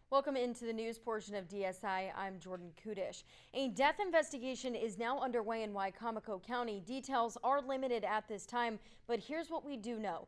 Welcome into the news portion of DSI. I'm Jordan Kudish. A death investigation is now underway in Wicomico County. Details are limited at this time, but here's what we do know.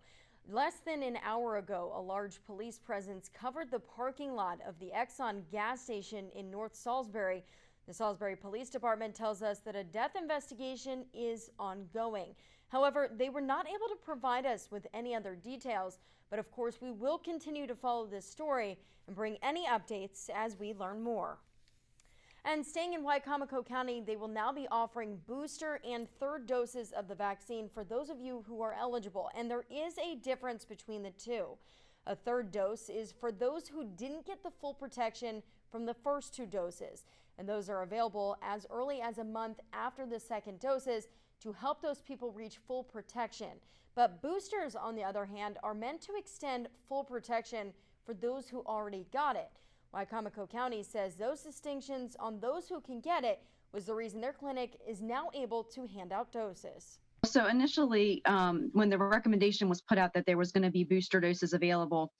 Less than an hour ago, a large police presence covered the parking lot of the Exxon gas station in North Salisbury. The Salisbury Police Department tells us that a death investigation is ongoing. However, they were not able to provide us with any other details, but of course we will continue to follow this story and bring any updates as we learn more. And staying in Wicomico County, they will now be offering booster and third doses of the vaccine for those of you who are eligible, and there is a difference between the two. A third dose is for those who didn't get the full protection from the first two doses, and those are available as early as a month after the second doses to help those people reach full protection. But boosters, on the other hand, are meant to extend full protection for those who already got it. Wicomico County says those distinctions on those who can get it was the reason their clinic is now able to hand out doses. So initially, when the recommendation was put out that there was going to be booster doses available,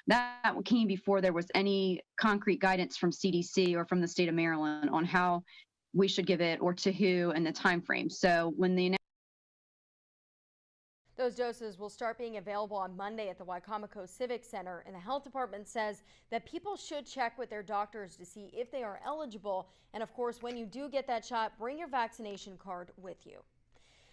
that came before there was any concrete guidance from CDC or from the state of Maryland on how we should give it or to who and the time frame. So when those doses will start being available on Monday at the Wicomico Civic Center, and the health department says that people should check with their doctors to see if they are eligible. And of course, when you do get that shot, bring your vaccination card with you.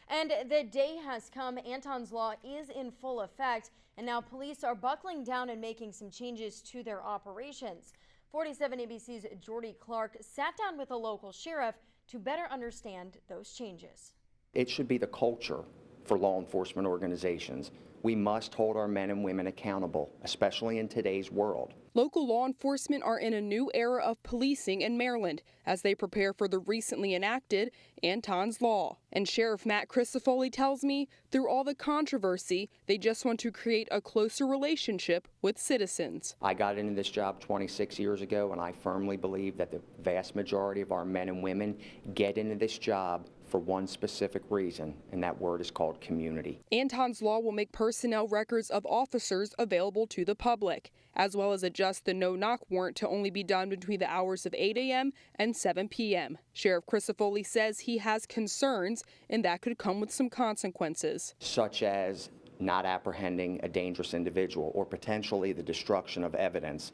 And the day has come. Anton's Law is in full effect, and now police are buckling down and making some changes to their operations. 47 ABC's Jordy Clark sat down with a local sheriff to better understand those changes. It should be the culture for law enforcement organizations. We must hold our men and women accountable, especially in today's world. Local law enforcement are in a new era of policing in Maryland as they prepare for the recently enacted Anton's Law. And Sheriff Matt Crisafulli tells me through all the controversy, they just want to create a closer relationship with citizens. I got into this job 26 years ago, and I firmly believe that the vast majority of our men and women get into this job for one specific reason, and that word is called community. Anton's Law will make personnel records of officers available to the public, as well as adjust the no-knock warrant to only be done between the hours of 8 a.m. and 7 p.m. Sheriff Crisafulli says he has concerns, and that could come with some consequences. Such as not apprehending a dangerous individual or potentially the destruction of evidence.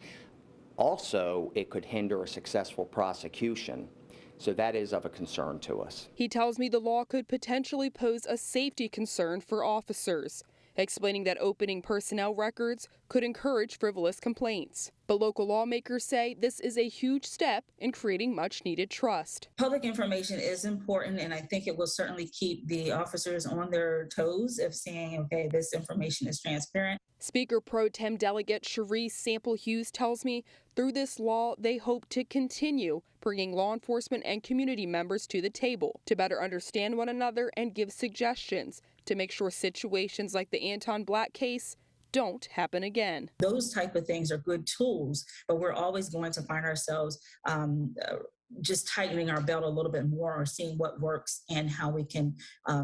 Also, it could hinder a successful prosecution. So that is of a concern to us. He tells me the law could potentially pose a safety concern for officers, explaining that opening personnel records could encourage frivolous complaints. But local lawmakers say this is a huge step in creating much needed trust. Public information is important, and I think it will certainly keep the officers on their toes of saying, okay, this information is transparent. Speaker Pro Tem Delegate Cherise Sample Hughes tells me through this law, they hope to continue bringing law enforcement and community members to the table to better understand one another and give suggestions to make sure situations like the Anton Black case don't happen again. Those type of things are good tools, but we're always going to find ourselves just tightening our belt a little bit more or seeing what works and how we can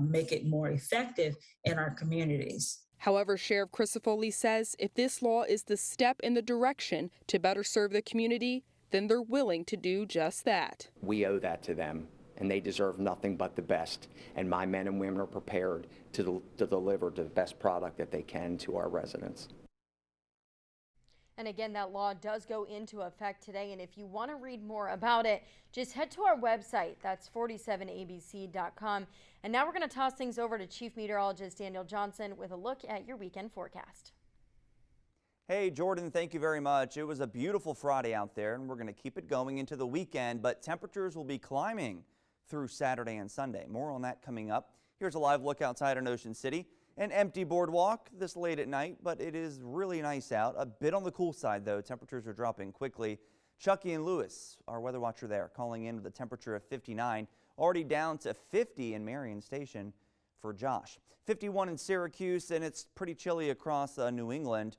make it more effective in our communities. However, Sheriff Crisafulli says if this law is the step in the direction to better serve the community, then they're willing to do just that. We owe that to them, and they deserve nothing but the best. And my men and women are prepared to deliver the best product that they can to our residents. And again, that law does go into effect today. And if you want to read more about it, just head to our website. That's 47abc.com. And now we're going to toss things over to Chief Meteorologist Daniel Johnson with a look at your weekend forecast. Hey, Jordan, thank you very much. It was a beautiful Friday out there, and we're going to keep it going into the weekend, but temperatures will be climbing through Saturday and Sunday. More on that coming up. Here's a live look outside in Ocean City. An empty boardwalk this late at night, but it is really nice out. A bit on the cool side, though. Temperatures are dropping quickly. Chucky and Lewis, our weather watcher there, calling in with a temperature of 59, already down to 50 in Marion Station for Josh. 51 in Syracuse, and it's pretty chilly across New England.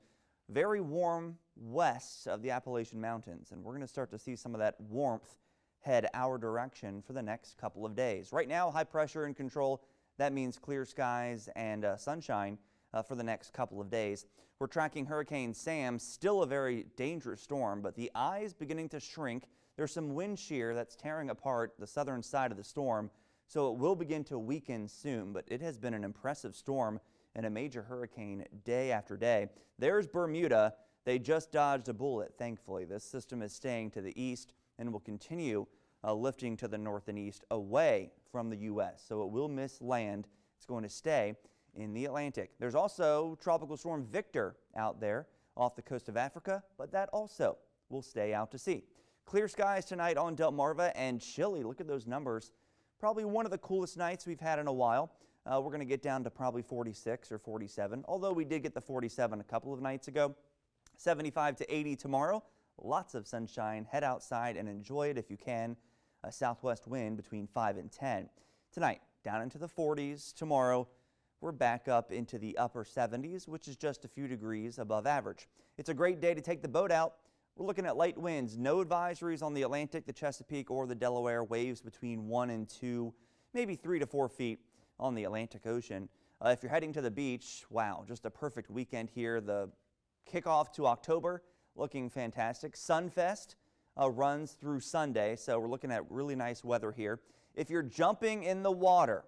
Very warm west of the Appalachian Mountains, and we're going to start to see some of that warmth head our direction for the next couple of days. Right now, high pressure in control. That means clear skies and sunshine. for the next couple of days. We're tracking Hurricane Sam, still a very dangerous storm, but the eye is beginning to shrink. There's some wind shear that's tearing apart the southern side of the storm, so it will begin to weaken soon, but it has been an impressive storm and a major hurricane day after day. There's Bermuda. They just dodged a bullet, thankfully. This system is staying to the east and will continue lifting to the north and east away from the U.S., so it will miss land. It's going to stay in the Atlantic. There's also Tropical Storm Victor out there off the coast of Africa, but that also will stay out to sea. Clear skies tonight on Delmarva and chilly. Look at those numbers. Probably one of the coolest nights we've had in a while. We're going to get down to probably 46 or 47, although we did get the 47 a couple of nights ago. 75 to 80 tomorrow. Lots of sunshine. Head outside and enjoy it if you can. A southwest wind between 5 and 10. Tonight, down into the 40s. Tomorrow, we're back up into the upper 70s, which is just a few degrees above average. It's a great day to take the boat out. We're looking at light winds. No advisories on the Atlantic, the Chesapeake, or the Delaware. Waves between 1 and 2, maybe 3 to 4 feet on the Atlantic Ocean. If you're heading to the beach, wow, just a perfect weekend here. The kickoff to October looking fantastic. Sunfest runs through Sunday, so we're looking at really nice weather here. If you're jumping in the water,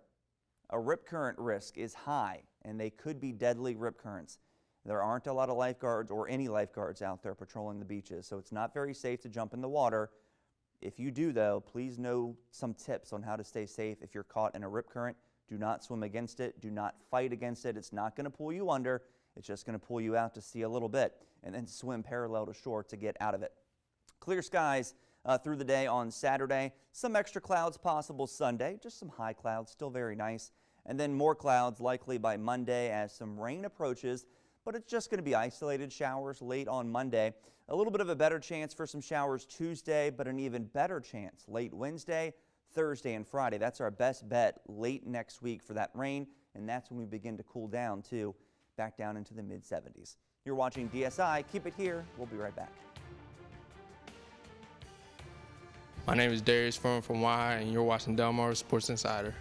a rip current risk is high, and they could be deadly rip currents. There aren't a lot of lifeguards or any lifeguards out there patrolling the beaches, so it's not very safe to jump in the water. If you do, though, please know some tips on how to stay safe if you're caught in a rip current. Do not swim against it. Do not fight against it. It's not going to pull you under. It's just going to pull you out to sea a little bit and then swim parallel to shore to get out of it. Clear skies through the day on Saturday. Some extra clouds possible Sunday. Just some high clouds, still very nice. And then more clouds likely by Monday as some rain approaches, but it's just going to be isolated showers late on Monday. A little bit of a better chance for some showers Tuesday, but an even better chance late Wednesday, Thursday, and Friday. That's our best bet late next week for that rain, and that's when we begin to cool down too, back down into the mid-70s. You're watching DSI. Keep it here. We'll be right back. My name is Darius from Y, and you're watching Delmarva Sports Insider.